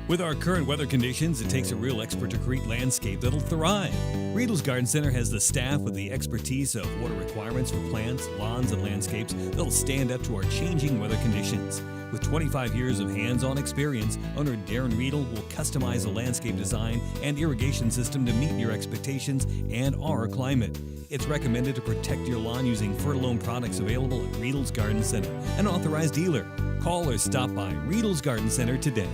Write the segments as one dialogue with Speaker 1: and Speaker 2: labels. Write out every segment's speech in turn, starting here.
Speaker 1: With our current weather conditions, it takes a real expert to create landscape that'll thrive. Riedel's Garden Center has the staff with the expertise of water requirements for plants, lawns, and landscapes that'll stand up to our changing weather conditions. With 25 years of hands-on experience, owner Darren Riedel will customize a landscape design and irrigation system to meet your expectations and our climate. It's recommended to protect your lawn using Fertilome products available at Riedel's Garden Center, an authorized dealer. Call or stop by Riedel's Garden Center today.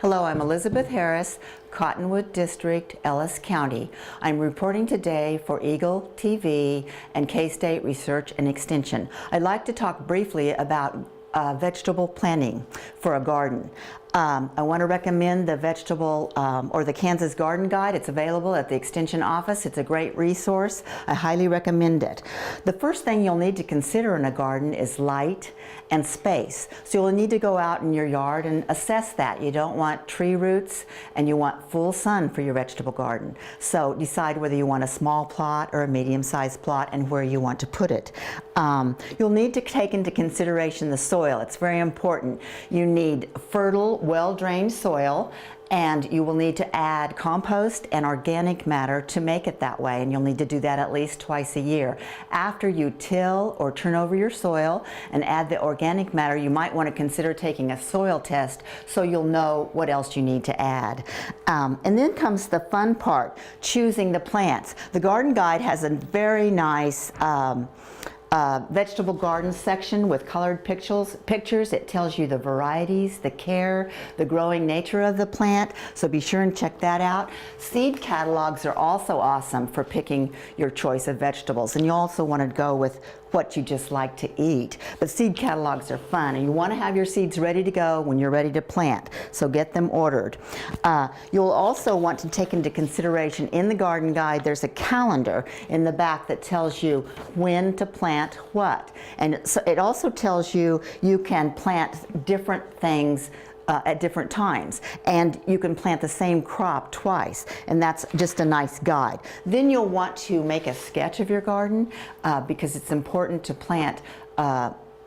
Speaker 2: Hello, I'm Elizabeth Harris, Cottonwood District, Ellis County. I'm reporting today for Eagle TV and K-State Research and Extension. I'd like to talk briefly about vegetable planting for a garden. I want to recommend the vegetable or the Kansas Garden Guide. It's available at the Extension office. It's a great resource. I highly recommend it. The first thing you'll need to consider in a garden is light and space. So you'll need to go out in your yard and assess that. You don't want tree roots and you want full sun for your vegetable garden. So decide whether you want a small plot or a medium-sized plot and where you want to put it. You'll need to take into consideration the soil. It's very important. You need fertile, well-drained soil, and you will need to add compost and organic matter to make it that way, and you'll need to do that at least twice a year. After you till or turn over your soil and add the organic matter, you might want to consider taking a soil test so you'll know what else you need to add. And then comes the fun part, choosing the plants. The Garden Guide has a very nice vegetable garden section with colored pictures. It tells you the varieties, the care, the growing nature of the plant, so be sure and check that out. Seed catalogs are also awesome for picking your choice of vegetables, and you also want to go with what you just like to eat. But seed catalogs are fun, and you want to have your seeds ready to go when you're ready to plant, so get them ordered. You'll also want to take into consideration in the Garden Guide, there's a calendar in the back that tells you when to plant what. And so it also tells you you can plant different things at different times, and you can plant the same crop twice, and that's just a nice guide. Then you'll want to make a sketch of your garden because it's important to plant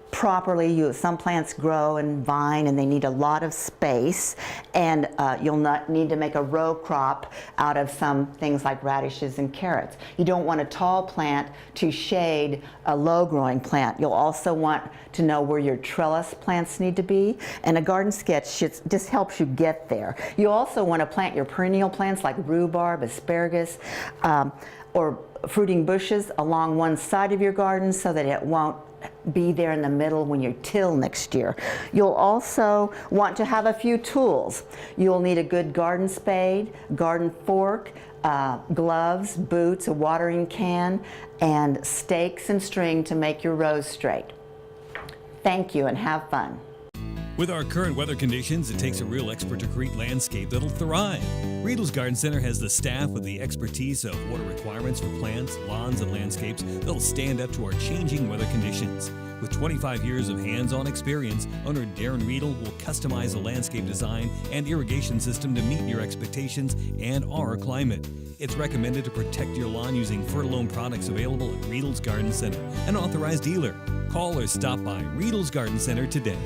Speaker 2: properly. Some plants grow and vine and they need a lot of space, and you'll not need to make a row crop out of some things like radishes and carrots. You don't want a tall plant to shade a low growing plant. You'll also want to know where your trellis plants need to be, and a garden sketch just helps you get there. You also want to plant your perennial plants like rhubarb, asparagus, or fruiting bushes along one side of your garden so that it won't be there in the middle when you till next year. You'll also want to have a few tools. You'll need a good garden spade, garden fork, gloves, boots, a watering can, and stakes and string to make your rows straight. Thank you and have fun.
Speaker 1: With our current weather conditions, it takes a real expert to create landscape that'll thrive. Riedel's Garden Center has the staff with the expertise of water requirements for plants, lawns, and landscapes that'll stand up to our changing weather conditions. With 25 years of hands-on experience, owner Darren Riedel will customize a landscape design and irrigation system to meet your expectations and our climate. It's recommended to protect your lawn using Fertilome products available at Riedel's Garden Center, an authorized dealer. Call or stop by Riedel's Garden Center today.